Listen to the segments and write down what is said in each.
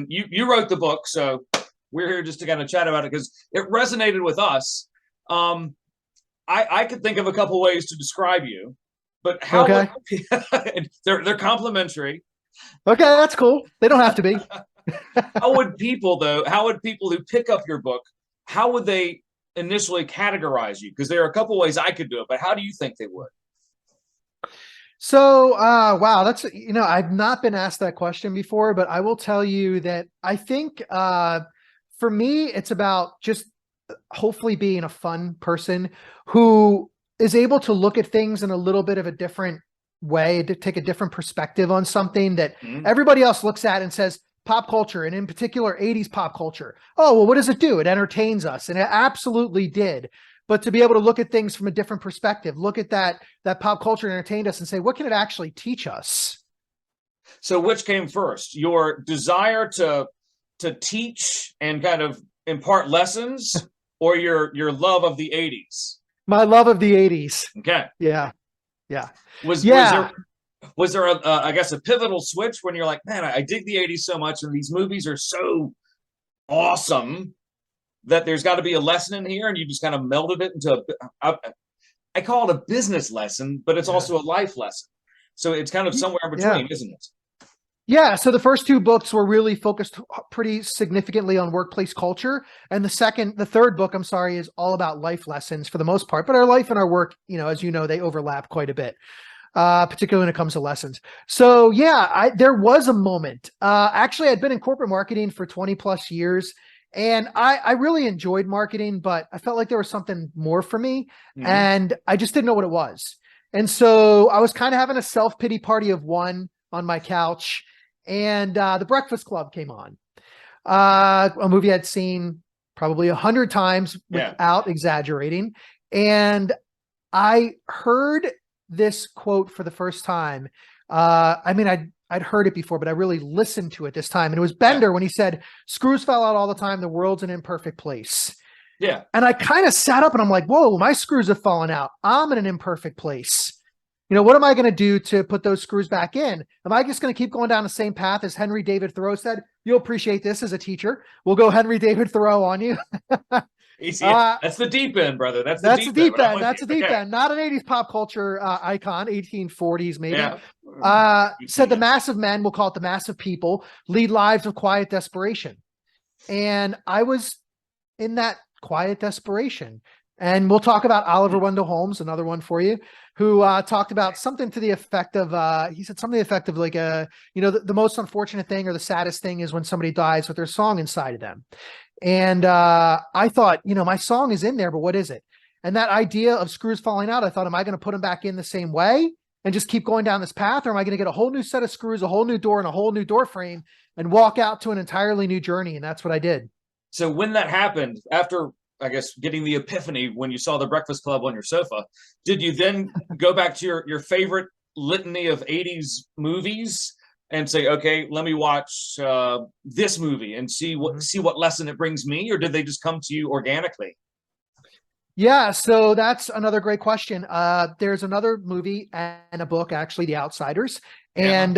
and you wrote the book, so we're here just to kind of chat about it because it resonated with us. I could think of a couple ways to describe you, but how Okay. would they're complimentary. Okay, that's cool. They don't have to be. How would people though? How would people who pick up your book? How would they initially categorize you? Because there are a couple ways I could do it, but how do you think they would? So, wow, that's, I've not been asked that question before, but I will tell you that I think, for me, it's about just hopefully being a fun person who is able to look at things in a little bit of a different way, to take a different perspective on something that everybody else looks at and says, pop culture, and in particular 80s pop culture. Oh, well, what does it do? It entertains us. And it absolutely did. But to be able to look at things from a different perspective, look at that pop culture entertained us and say, what can it actually teach us? So which came first? Your desire to teach and kind of impart lessons, or your love of the 80s? My love of the 80s. Okay. Yeah. Yeah. Was there a I guess a pivotal switch when you're like, man, I dig the 80s so much and these movies are so awesome that there's got to be a lesson in here, and you just kind of melded it into I call it a business lesson, but it's also a life lesson. So it's kind of somewhere in between, isn't it? Yeah. So the first two books were really focused pretty significantly on workplace culture. And the third book, I'm sorry, is all about life lessons for the most part, but our life and our work, as you know, they overlap quite a bit. Particularly when it comes to lessons. So yeah, there was a moment. Actually, I'd been in corporate marketing for 20 plus years, and I really enjoyed marketing, but I felt like there was something more for me, and I just didn't know what it was. And so I was kind of having a self-pity party of one on my couch, and The Breakfast Club came on. A movie I'd seen probably 100 times without exaggerating. And I heard this quote for the first time. I'd heard it before, but I really listened to it this time. And it was Bender when he said, "Screws fall out all the time. The world's an imperfect place." Yeah. And I kind of sat up and I'm like, whoa, my screws have fallen out. I'm in an imperfect place. What am I going to do to put those screws back in? Am I just going to keep going down the same path as Henry David Thoreau said? You'll appreciate this as a teacher. We'll go Henry David Thoreau on you. That's the deep end, brother. That's the deep end. That's the deep end. Not an 80s pop culture icon, 1840s maybe. Said the mass of men, we'll call it the mass of people, lead lives of quiet desperation. And I was in that quiet desperation. And we'll talk about Oliver Wendell Holmes, another one for you, who talked about something to the effect of, he said something to the effect of like, the most unfortunate thing or the saddest thing is when somebody dies with their song inside of them. And I thought, my song is in there, but what is it? And that idea of screws falling out, I thought, am I going to put them back in the same way and just keep going down this path? Or am I going to get a whole new set of screws, a whole new door, and a whole new door frame and walk out to an entirely new journey? And that's what I did. So when that happened, after, I guess, getting the epiphany when you saw The Breakfast Club on your sofa, did you then go back to your favorite litany of 80s movies and say, okay, let me watch this movie and see what lesson it brings me? Or did they just come to you organically? Yeah, so that's another great question. There's another movie and a book, actually, The Outsiders. And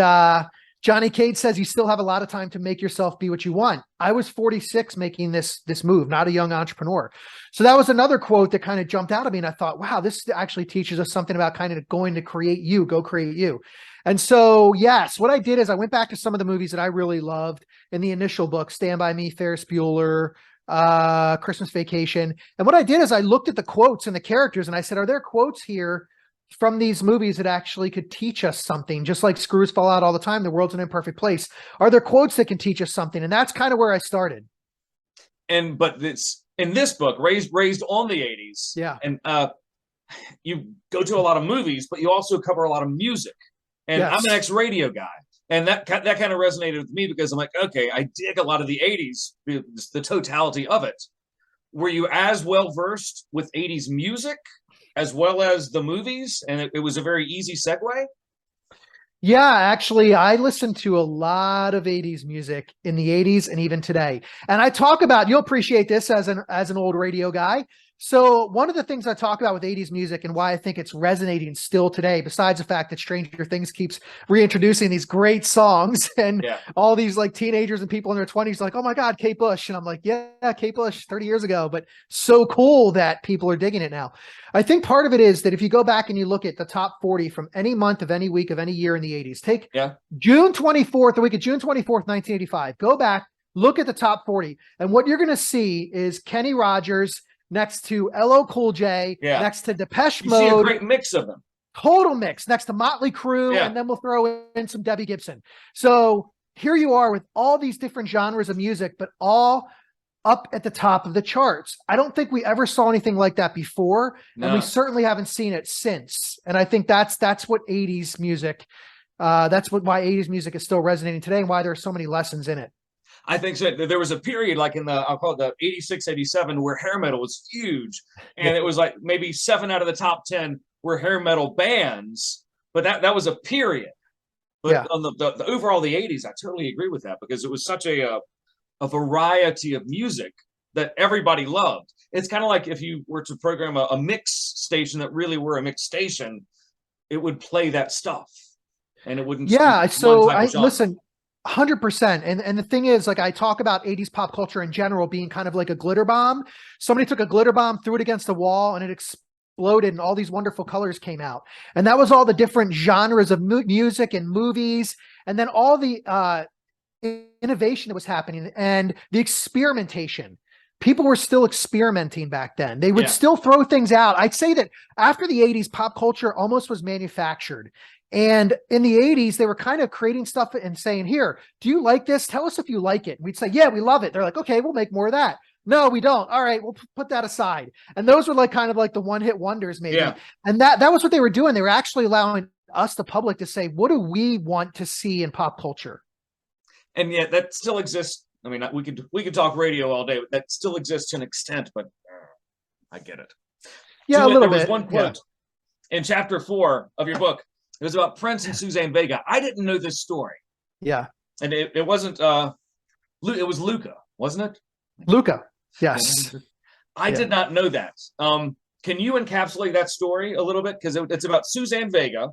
Johnny Cage says you still have a lot of time to make yourself be what you want. I was 46 making this move, not a young entrepreneur. So that was another quote that kind of jumped out at me. And I thought, wow, this actually teaches us something about kind of going to create you, go create you. And so, yes, what I did is I went back to some of the movies that I really loved in the initial book, Stand By Me, Ferris Bueller, Christmas Vacation. And what I did is I looked at the quotes and the characters and I said, are there quotes here from these movies that actually could teach us something? Just like screws fall out all the time, the world's an imperfect place. Are there quotes that can teach us something? And that's kind of where I started. But this in this book, raised on the 80s. Yeah. And you go to a lot of movies, but you also cover a lot of music. And I'm an ex-radio guy. And that kind of resonated with me because I'm like, okay, I dig a lot of the 80s, the totality of it. Were you as well versed with 80s music as well as the movies? And it was a very easy segue? Yeah, actually, I listened to a lot of 80s music in the 80s and even today. And I talk about, you'll appreciate this as an old radio guy, So one of the things I talk about with 80s music and why I think it's resonating still today, besides the fact that Stranger Things keeps reintroducing these great songs and all these like teenagers and people in their 20s like, oh my God, Kate Bush. And I'm like, yeah, Kate Bush 30 years ago, but so cool that people are digging it now. I think part of it is that if you go back and you look at the top 40 from any month of any week of any year in the 80s, take June 24th, the week of June 24th, 1985, go back, look at the top 40. And what you're going to see is Kenny Rogers next to LL Cool J, next to Depeche Mode. You see a great mix of them. Total mix next to Motley Crue, and then we'll throw in some Debbie Gibson. So here you are with all these different genres of music, but all up at the top of the charts. I don't think we ever saw anything like that before, and we certainly haven't seen it since. And I think that's what 80s music, why 80s music is still resonating today and why there are so many lessons in it. I think so. There was a period like I'll call it the 86, 87 where hair metal was huge. And it was like maybe 7 out of the top 10 were hair metal bands, but that was a period. But on the overall, the 80s, I totally agree with that because it was such a variety of music that everybody loved. It's kind of like if you were to program a mix station that really were a mix station, it would play that stuff and it wouldn't. Yeah. So listen, 100%. And the thing is, like I talk about 80s pop culture in general being kind of like a glitter bomb. Somebody took a glitter bomb, threw it against the wall, and it exploded and all these wonderful colors came out. And that was all the different genres of music and movies. And then all the innovation that was happening and the experimentation. People were still experimenting back then. They would still throw things out. I'd say that after the 80s, pop culture almost was manufactured. And in the 80s, they were kind of creating stuff and saying, here, do you like this? Tell us if you like it. And we'd say, yeah, we love it. They're like, okay, we'll make more of that. No, we don't. All right, we'll put that aside. And those were like kind of like the one-hit wonders maybe. Yeah. And that was what they were doing. They were actually allowing us, the public, to say, what do we want to see in pop culture? And yet that still exists. I mean, we could talk radio all day, but that still exists to an extent, but I get it. Yeah, a little bit. There was one quote in chapter 4 of your book. It was about Prince and Suzanne Vega. I didn't know this story. Yeah. And it wasn't, it was Luca, wasn't it? Luca. Yes. I did not know that. Can you encapsulate that story a little bit? Because it's about Suzanne Vega,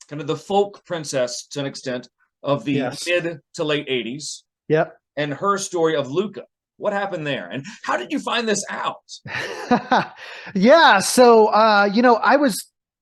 kind of the folk princess to an extent of the mid to late 80s. Yep. And her story of Luca. What happened there? And how did you find this out? Yeah. So,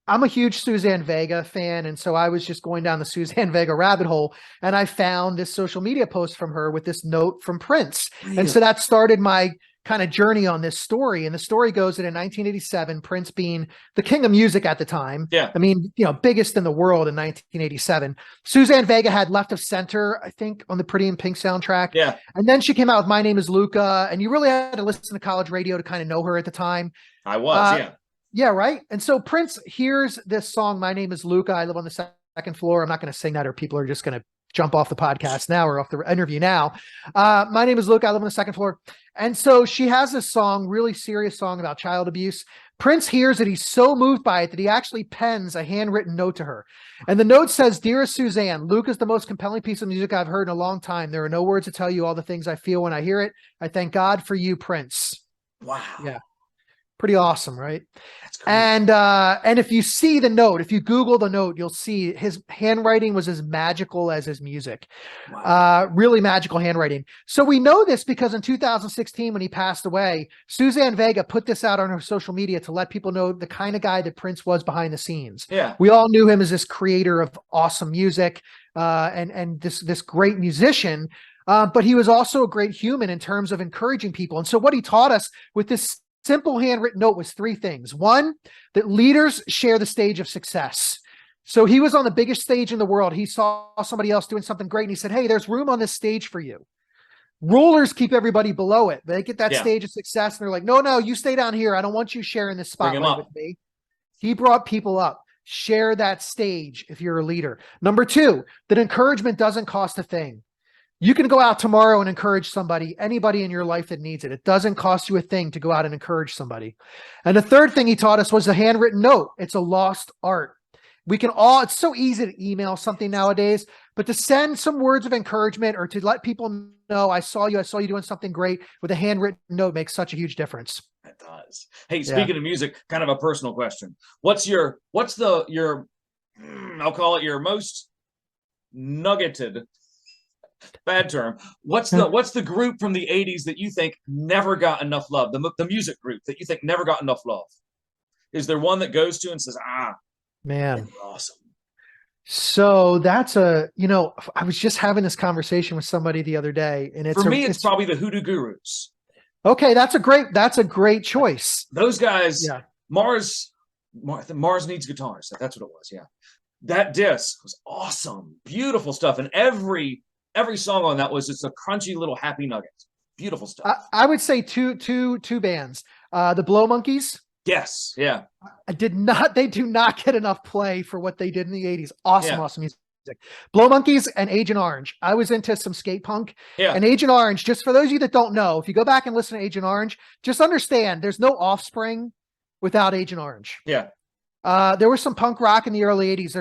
I'm a huge Suzanne Vega fan. And so I was just going down the Suzanne Vega rabbit hole and I found this social media post from her with this note from Prince. Really? And so that started my kind of journey on this story. And the story goes that in 1987, Prince being the king of music at the time, I mean, biggest in the world in 1987, Suzanne Vega had Left of Center, I think, on the Pretty in Pink soundtrack. Yeah. And then she came out with My Name is Luca. And you really had to listen to college radio to kind of know her at the time. I was, Yeah, right. And so Prince hears this song, My Name is Luca. I live on the second floor. I'm not going to sing that or people are just going to jump off the podcast now or off the interview now. My name is Luca. I live on the second floor. And so she has this song, really serious song about child abuse. Prince hears it. He's so moved by it that he actually pens a handwritten note to her. And the note says, Dearest Suzanne, Luca is the most compelling piece of music I've heard in a long time. There are no words to tell you all the things I feel when I hear it. I thank God for you, Prince. Wow. Yeah. Pretty awesome, right? That's cool. And if you see the note, if you Google the note, you'll see his handwriting was as magical as his music. Wow. Really magical handwriting. So we know this because in 2016, when he passed away, Suzanne Vega put this out on her social media to let people know the kind of guy that Prince was behind the scenes. Yeah. We all knew him as this creator of awesome music and this great musician. But he was also a great human in terms of encouraging people. And so what he taught us with this simple handwritten note was 3 things. 1, that leaders share the stage of success. So he was on the biggest stage in the world. He saw somebody else doing something great and he said, hey, there's room on this stage for you. Rulers keep everybody below it. They get that stage of success and they're like, no, you stay down here. I don't want you sharing this spotlight with me. He brought people up. Share that stage if you're a leader. Number 2, that encouragement doesn't cost a thing. You can go out tomorrow and encourage somebody, anybody in your life that needs it. It doesn't cost you a thing to go out and encourage somebody. And the third thing he taught us was the handwritten note. It's a lost art. we can all, it's so easy to email something nowadays, but to send some words of encouragement or to let people know, I saw you doing something great with a handwritten note makes such a huge difference. It does. Hey, speaking of music, kind of a personal question. What's your I'll call it your most nuggeted, bad term. What's the group from the 80s that you think never got enough love? The music group that you think never got enough love? Is there one that goes to and says, man, awesome? So that's I was just having this conversation with somebody the other day, and it's probably the Hoodoo Gurus. Okay, that's a great choice. Those guys, Mars Needs Guitars. That's what it was. Yeah, that disc was awesome, beautiful stuff, and every song on that was just a crunchy little happy nugget. Beautiful stuff. I would say two bands. The Blow Monkeys. Yes, yeah. They do not get enough play for what they did in the 80s. Awesome music. Blow Monkeys and Agent Orange. I was into some skate punk. Yeah. And Agent Orange, just for those of you that don't know, if you go back and listen to Agent Orange, just understand there's no Offspring without Agent Orange. Yeah. There was some punk rock in the early 80s.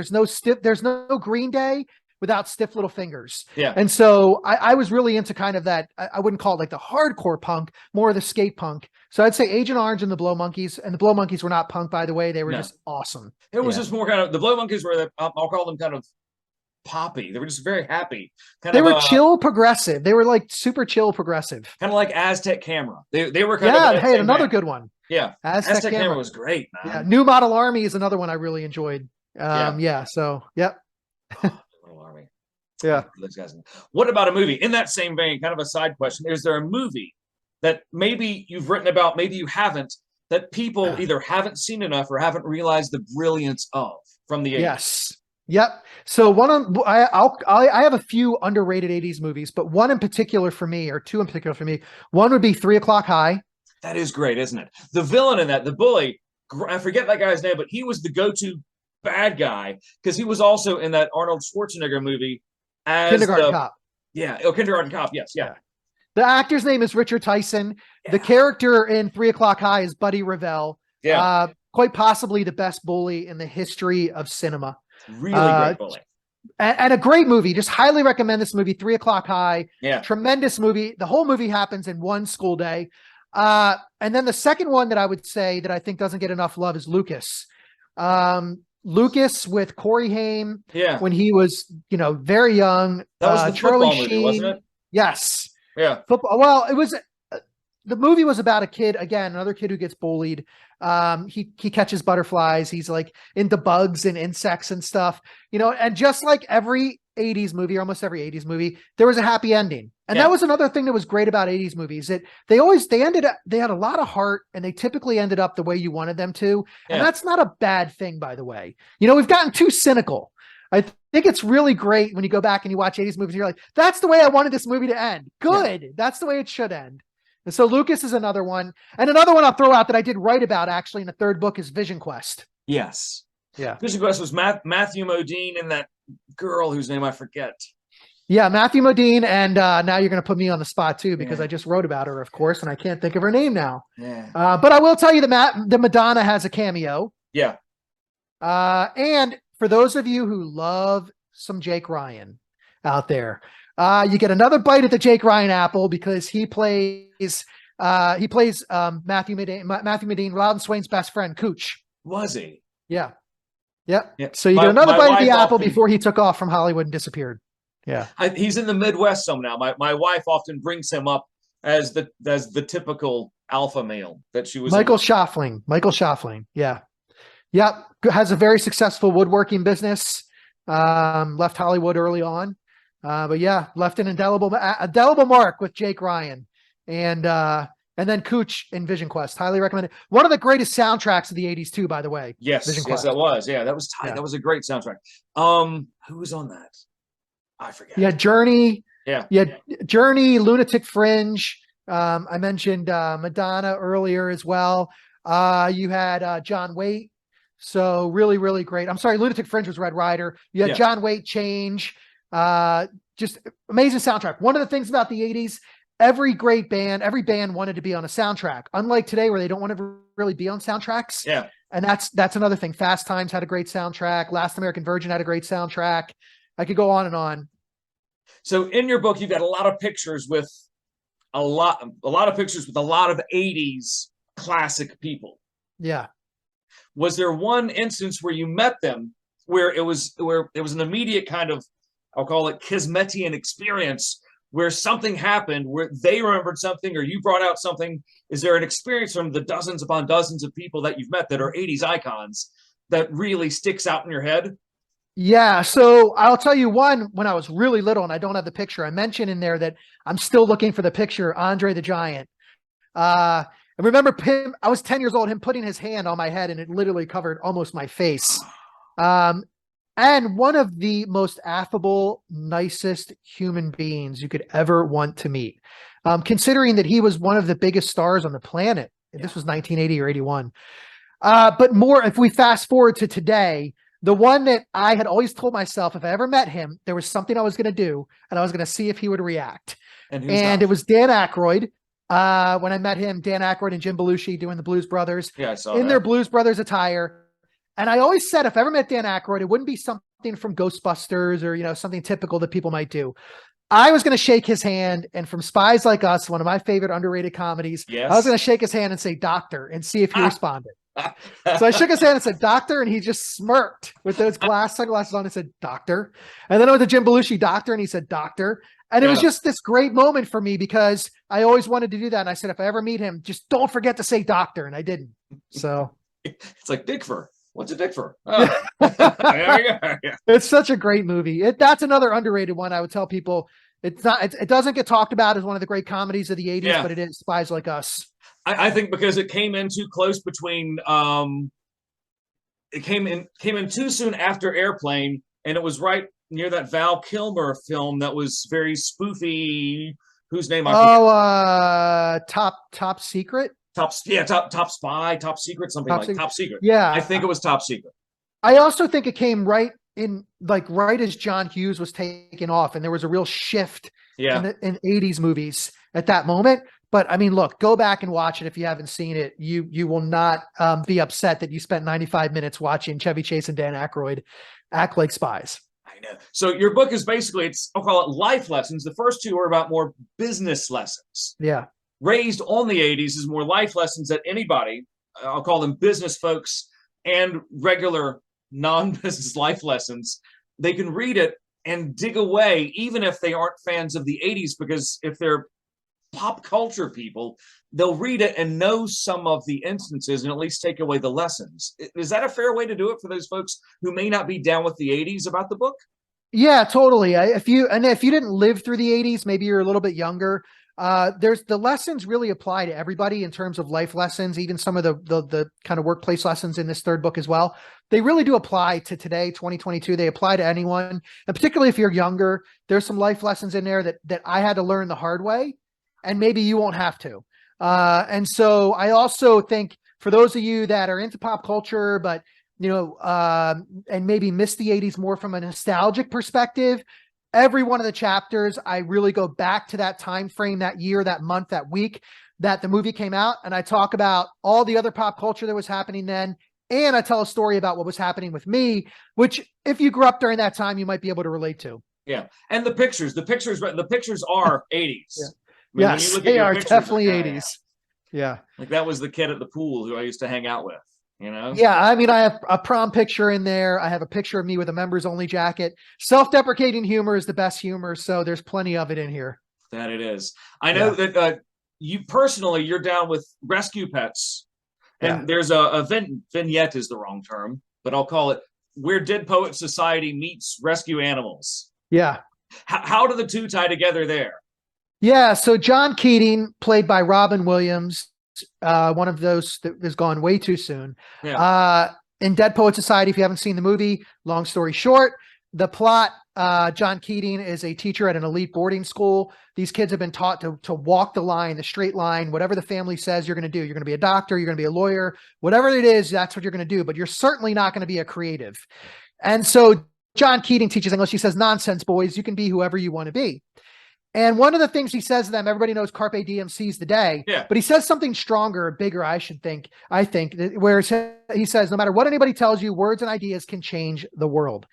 There's no Green Day without Stiff Little Fingers. Yeah. And so I was really into kind of that, I wouldn't call it like the hardcore punk, more the skate punk. So I'd say Agent Orange and the Blow Monkeys. And the Blow Monkeys were not punk, by the way. They were just awesome. It was just more kind of, the Blow Monkeys were, I'll call them kind of poppy. They were just very happy. They were chill progressive. They were like super chill progressive. Kind of like Aztec Camera. They were kind of. Hey, another good one. Yeah. Aztec Camera was great, man. Yeah. New Model Army is another one I really enjoyed. So, yep. Army. Yeah. Those guys. What about a movie? In that same vein, kind of a side question. Is there a movie that maybe you've written about, maybe you haven't, that people either haven't seen enough or haven't realized the brilliance of from the 80s? Yes. Yep. So I have a few underrated 80s movies, but one in particular for me, or two in particular for me. One would be 3 O'Clock High. That is great, isn't it? The villain in that, the bully, I forget that guy's name, but he was the go-to bad guy because he was also in that Arnold Schwarzenegger movie as Kindergarten Cop. Yeah, Kindergarten Cop. Yes, yeah. The actor's name is Richard Tyson. Yeah. The character in 3 O'Clock High is Buddy Revell. Yeah. Quite possibly the best bully in the history of cinema. Really great bully. And a great movie. Just highly recommend this movie, 3 O'Clock High. Yeah. Tremendous movie. The whole movie happens in one school day. And then the second one that I would say that I think doesn't get enough love is Lucas. Lucas with Corey Haim. Yeah. When he was, very young. That was the Charlie football movie, wasn't it? Yes. Yeah. Football. Well, it was. The movie was about a kid, again, another kid who gets bullied. He catches butterflies. He's like into bugs and insects and stuff, and just like every 80s movie, or almost every 80s movie, there was a happy ending. And that was another thing that was great about 80s movies, that they had a lot of heart, and they typically ended up the way you wanted them to. And that's not a bad thing, by the way. We've gotten too cynical. I think it's really great when you go back and you watch 80s movies and you're like, that's the way I wanted this movie to end. Good. Yeah. That's the way it should end. And so Lucas is another one. And another one I'll throw out that I did write about actually in the third book is Vision Quest. Yes. Yeah. Vision Quest was Matthew Modine and that girl whose name I forget. Yeah, Matthew Modine. And now you're going to put me on the spot too, because I just wrote about her, of course, and I can't think of her name now. Yeah. But I will tell you the Madonna has a cameo. Yeah. And for those of you who love some Jake Ryan out there, you get another bite at the Jake Ryan apple, because he plays Matthew Modine, Loudon Swain's best friend, Cooch. Was he? Yeah. Yep. Yeah. So you get another bite at the apple before he took off from Hollywood and disappeared. Yeah. He's in the Midwest some now. My wife often brings him up as the typical alpha male that she was. Michael Schaffling. Yeah. Yep. Has a very successful woodworking business. Left Hollywood early on. But yeah, left an indelible mark with Jake Ryan, and then Cooch in Vision Quest. Highly recommend it. One of the greatest soundtracks of the 80s too, by the way. Yes, Vision Quest. That was. Yeah, that was tight. Yeah. That was a great soundtrack. Who was on that? I forget. Yeah, Journey. Yeah. Journey, Lunatic Fringe. I mentioned Madonna earlier as well. You had John Waite. So really, really great. I'm sorry, Lunatic Fringe was Red Rider. You had John Waite, Change. Just amazing soundtrack. One of the things about the 80s, every band wanted to be on a soundtrack. Unlike today, where they don't want to really be on soundtracks. Yeah. And that's another thing. Fast Times had a great soundtrack. Last American Virgin had a great soundtrack. I could go on and on. So in your book, you've got a lot of pictures with a lot of pictures with a lot of 80s classic people. Yeah. Was there one instance where you met them where it was an immediate kind of, I'll call it Kismetian experience, where something happened, where they remembered something or you brought out something? Is there an experience from the dozens upon dozens of people that you've met that are 80s icons that really sticks out in your head? Yeah. So I'll tell you one, when I was really little, and I don't have the picture, I mentioned in there that I'm still looking for the picture, Andre the Giant. I remember him, I was 10 years old, him putting his hand on my head and it literally covered almost my face. And one of the most affable, nicest human beings you could ever want to meet. Considering that he was one of the biggest stars on the planet. This was 1980 or 81. But more, if we fast forward to today, the one that I had always told myself, if I ever met him, there was something I was going to do, and I was going to see if he would react. And it was Dan Aykroyd. When I met him, Dan Aykroyd and Jim Belushi doing the Blues Brothers. Yeah, I saw in that. their Blues Brothers attire. And I always said, if I ever met Dan Aykroyd, it wouldn't be something from Ghostbusters or, you know, something typical that people might do. I was going to shake his hand, and from Spies Like Us, one of my favorite underrated comedies, Yes. I was going to shake his hand and say, "Doctor," and see if he responded. So I shook his hand and said, "Doctor," and he just smirked with those sunglasses on and said, "Doctor." And then I went to Jim Belushi, "Doctor," and he said, "Doctor." And it was just this great moment for me because I always wanted to do that. And I said, if I ever meet him, just don't forget to say "Doctor." And I didn't. So it's like Dickford. What's a Dickford? Oh. Yeah. It's such a great movie. That's another underrated one. I would tell people it's not, it doesn't get talked about as one of the great comedies of the 80s, but it is Spies Like Us. I think because it came in too close between, it came in too soon after Airplane, and it was right near that Val Kilmer film that was very spoofy. Whose name? Top Secret. Top Spy, Top Secret, something Top Secret. Yeah, I think it was Top Secret. I also think it came right as John Hughes was taking off, and there was a real shift in 80s movies at that moment. But I mean, look, go back and watch it if you haven't seen it. You will not be upset that you spent 95 minutes watching Chevy Chase and Dan Aykroyd act like spies. I know. So your book is basically, I'll call it life lessons. The first two are about more business lessons. Yeah. Raised on the 80s is more life lessons that anybody, I'll call them business folks and regular non-business life lessons, they can read it and dig away, even if they aren't fans of the 80s, because if they're pop culture people, they'll read it and know some of the instances and at least take away the lessons. Is that a fair way to do it for those folks who may not be down with the 80s about the book? Yeah, totally. If you didn't live through the 80s, maybe you're a little bit younger, there's the lessons really apply to everybody in terms of life lessons, even some of the kind of workplace lessons in this third book as well. They really do apply to today, 2022. They apply to anyone. And particularly if you're younger, there's some life lessons in there that I had to learn the hard way, and maybe you won't have to. And so I also think for those of you that are into pop culture, but and maybe miss the 80s more from a nostalgic perspective, every one of the chapters, I really go back to that time frame, that year, that month, that week that the movie came out. And I talk about all the other pop culture that was happening then. And I tell a story about what was happening with me, which if you grew up during that time, you might be able to relate to. Yeah. And the pictures are 80s. Yeah. Yes, they are definitely 80s. Yeah. Like that was the kid at the pool who I used to hang out with. Yeah, I mean, I have a prom picture in there. I have a picture of me with a members only jacket. Self-deprecating humor is the best humor, so there's plenty of it in here. That it is. I know that you personally, you're down with rescue pets, and there's a vignette is the wrong term, but I'll call it Where Dead Poet Society Meets Rescue Animals. Yeah. How do the two tie together there? Yeah, so John Keating, played by Robin Williams, one of those that has gone way too soon. In Dead Poet Society, if you haven't seen the movie, long story short, the plot, John Keating is a teacher at an elite boarding school. These kids have been taught to walk the line, the straight line, whatever the family says you're going to do. You're going to be a doctor, you're going to be a lawyer, whatever it is, that's what you're going to do, but you're certainly not going to be a creative. And so John Keating teaches English. He says, nonsense, boys, you can be whoever you want to be. And one of the things he says to them, everybody knows Carpe Diem, seize the day. Yeah. But he says something stronger, bigger, I think, where he says, no matter what anybody tells you, words and ideas can change the world.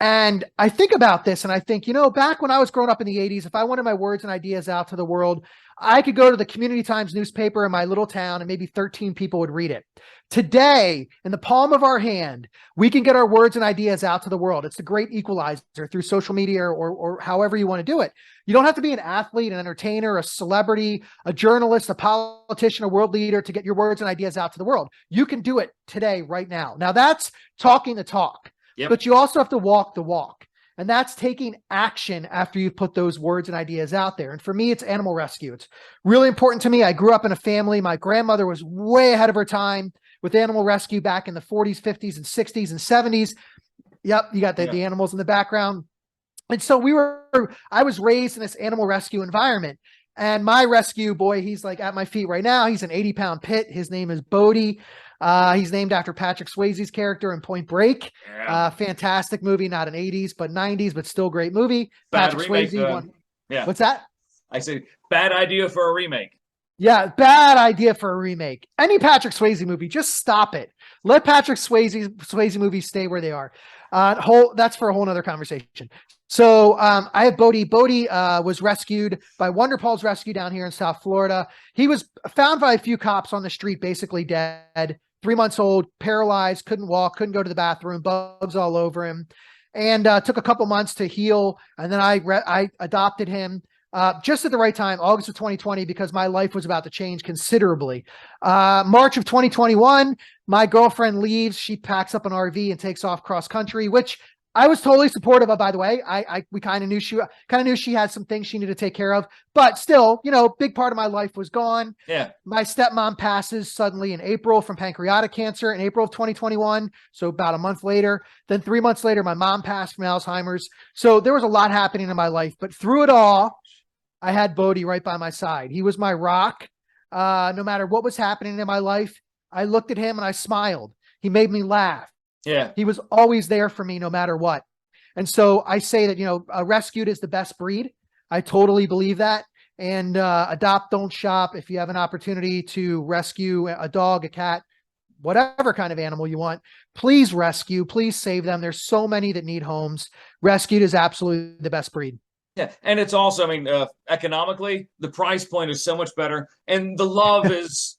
And I think about this and I think, back when I was growing up in the 80s, if I wanted my words and ideas out to the world, I could go to the Community Times newspaper in my little town and maybe 13 people would read it. Today, in the palm of our hand, we can get our words and ideas out to the world. It's the great equalizer through social media or however you want to do it. You don't have to be an athlete, an entertainer, a celebrity, a journalist, a politician, a world leader to get your words and ideas out to the world. You can do it today, right now. Now that's talking the talk, but you also have to walk the walk. And that's taking action after you've put those words and ideas out there. And for me, it's animal rescue. It's really important to me. I grew up in a family. My grandmother was way ahead of her time with animal rescue back in the 40s, 50s, and 60s and 70s. Yep, you got the animals in the background. And so I was raised in this animal rescue environment. And my rescue boy, he's like at my feet right now. He's an 80-pound pit. His name is Bodie. He's named after Patrick Swayze's character in Point Break. Fantastic movie, not an 80s, but 90s, but still great movie. Bad Patrick remake, Swayze won. Yeah. What's that? I say bad idea for a remake. Yeah, bad idea for a remake. Any Patrick Swayze movie, just stop it. Let Patrick Swayze movies stay where they are. That's for a whole nother conversation. So I have Bodie. Bodie was rescued by Wonder Paul's Rescue down here in South Florida. He was found by a few cops on the street, basically dead. 3 months old, paralyzed, couldn't walk, couldn't go to the bathroom, bugs all over him, and took a couple months to heal. And then I adopted him just at the right time, August of 2020, because my life was about to change considerably. March of 2021, my girlfriend leaves. She packs up an RV and takes off cross country, which I was totally supportive of, by the way. We kind of knew she had some things she needed to take care of, but still, big part of my life was gone. Yeah. My stepmom passes suddenly in April from pancreatic cancer in April of 2021. So about a month later, then 3 months later, my mom passed from Alzheimer's. So there was a lot happening in my life, but through it all, I had Bodie right by my side. He was my rock. No matter what was happening in my life, I looked at him and I smiled. He made me laugh. Yeah. He was always there for me no matter what. And so I say that, rescued is the best breed. I totally believe that. And adopt, don't shop. If you have an opportunity to rescue a dog, a cat, whatever kind of animal you want, please rescue, please save them. There's so many that need homes. Rescued is absolutely the best breed. Yeah. And it's also, economically, the price point is so much better. And the love is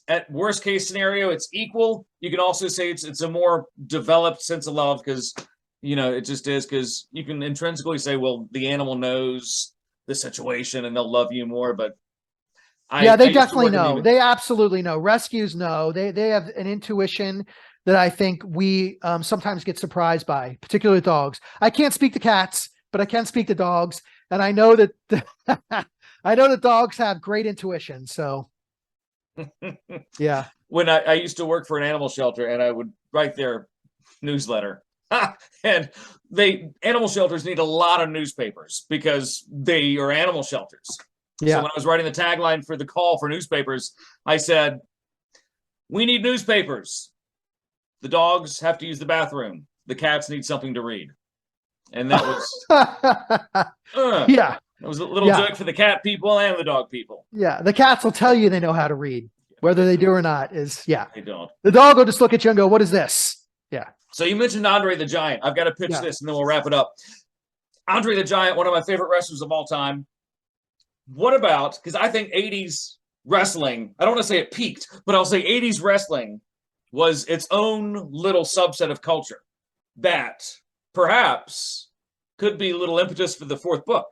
at worst case scenario, it's equal. You can also say it's a more developed sense of love because, it just is, because you can intrinsically say, well, the animal knows the situation and they'll love you more. But they definitely know. They absolutely know. Rescues know. They have an intuition that I think we sometimes get surprised by, particularly dogs. I can't speak to cats, but I can speak to dogs. And I know that dogs have great intuition. So yeah. When I used to work for an animal shelter and I would write their newsletter, and animal shelters need a lot of newspapers because they are animal shelters. Yeah. So when I was writing the tagline for the call for newspapers, I said, we need newspapers. The dogs have to use the bathroom. The cats need something to read. And that was, yeah. It was a little joke for the cat people and the dog people. Yeah. The cats will tell you they know how to read. Whether they do or not they don't. The dog will just look at you and go, what is this? Yeah. So you mentioned Andre the Giant. I've got to pitch this and then we'll wrap it up. Andre the Giant, one of my favorite wrestlers of all time. What about, because I think 80s wrestling, I don't want to say it peaked, but I'll say 80s wrestling was its own little subset of culture that perhaps could be a little impetus for the fourth book.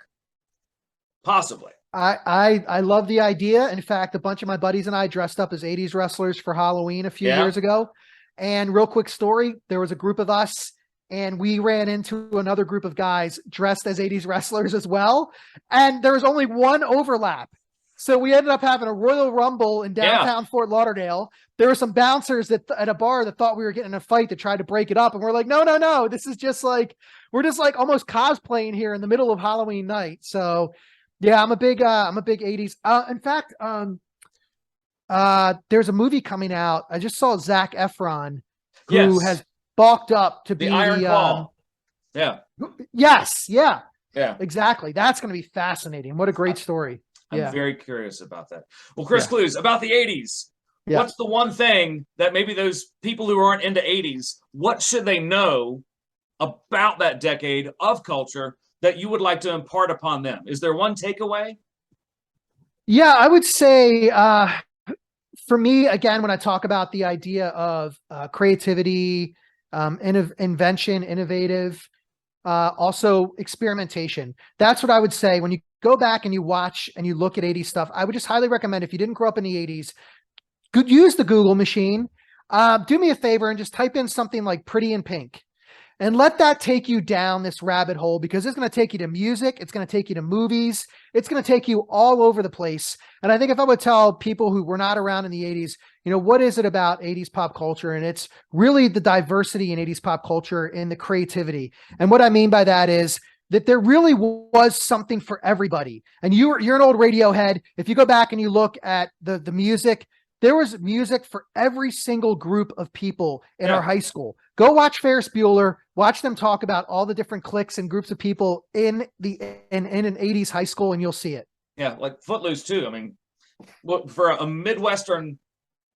Possibly. I love the idea. In fact, a bunch of my buddies and I dressed up as 80s wrestlers for Halloween a few years ago. And real quick story, there was a group of us and we ran into another group of guys dressed as 80s wrestlers as well. And there was only one overlap. So we ended up having a Royal Rumble in downtown Fort Lauderdale. There were some bouncers at a bar that thought we were getting in a fight that tried to break it up. And we're like, no. This is just like, we're just like almost cosplaying here in the middle of Halloween night. So yeah, I'm a big 80s. In fact, there's a movie coming out. I just saw Zac Efron, who has bulked up to be the Iron Claw. Yes. Yeah. Yeah. Exactly. That's going to be fascinating. What a great story. I'm very curious about that. Well, Chris Clews, about the 80s. What's the one thing that maybe those people who aren't into 80s, what should they know about that decade of culture that you would like to impart upon them? Is there one takeaway? Yeah, I would say for me, again, when I talk about the idea of creativity, invention, innovative, also experimentation, that's what I would say. When you go back and you watch and you look at 80s stuff, I would just highly recommend, if you didn't grow up in the 80s, use the Google machine. Do me a favor and just type in something like Pretty in Pink. And let that take you down this rabbit hole, because it's going to take you to music. It's going to take you to movies. It's going to take you all over the place. And I think if I would tell people who were not around in the 80s, what is it about 80s pop culture? And it's really the diversity in 80s pop culture and the creativity. And what I mean by that is that there really was something for everybody. And you're an old Radiohead. If you go back and you look at the music, there was music for every single group of people in our high school. Go watch Ferris Bueller, watch them talk about all the different cliques and groups of people in an 80s high school, and you'll see it. Yeah, like Footloose too. I mean, for a Midwestern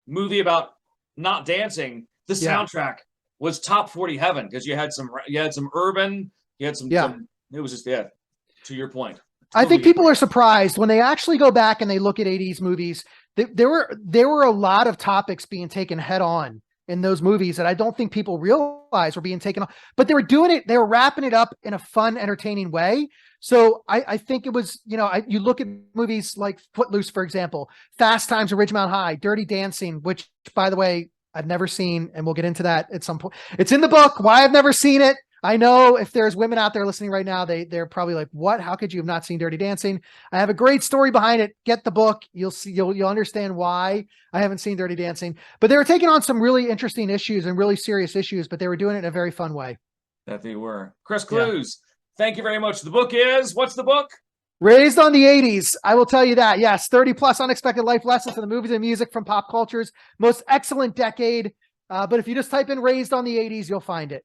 movie about not dancing, the soundtrack was top 40 heaven, because you had some urban, you had some it was just to your point. I think people are surprised when they actually go back and they look at 80s movies. There were a lot of topics being taken head on in those movies that I don't think people realize were being taken on, but they were doing it. They were wrapping it up in a fun, entertaining way. So I think it was, you look at movies like Footloose, for example, Fast Times at Ridgemont High, Dirty Dancing, which, by the way, I've never seen, and we'll get into that at some point. It's in the book. Why I've never seen it. I know if there's women out there listening right now, they're probably like, what? How could you have not seen Dirty Dancing? I have a great story behind it. Get the book. You'll see, you'll understand why I haven't seen Dirty Dancing. But they were taking on some really interesting issues and really serious issues, but they were doing it in a very fun way. That they were. Chris Clews, thank you very much. The book is, what's the book? Raised on the 80s. I will tell you that. Yes, 30 plus unexpected life lessons from the movies and music from pop culture's most excellent decade. But if you just type in Raised on the 80s, you'll find it.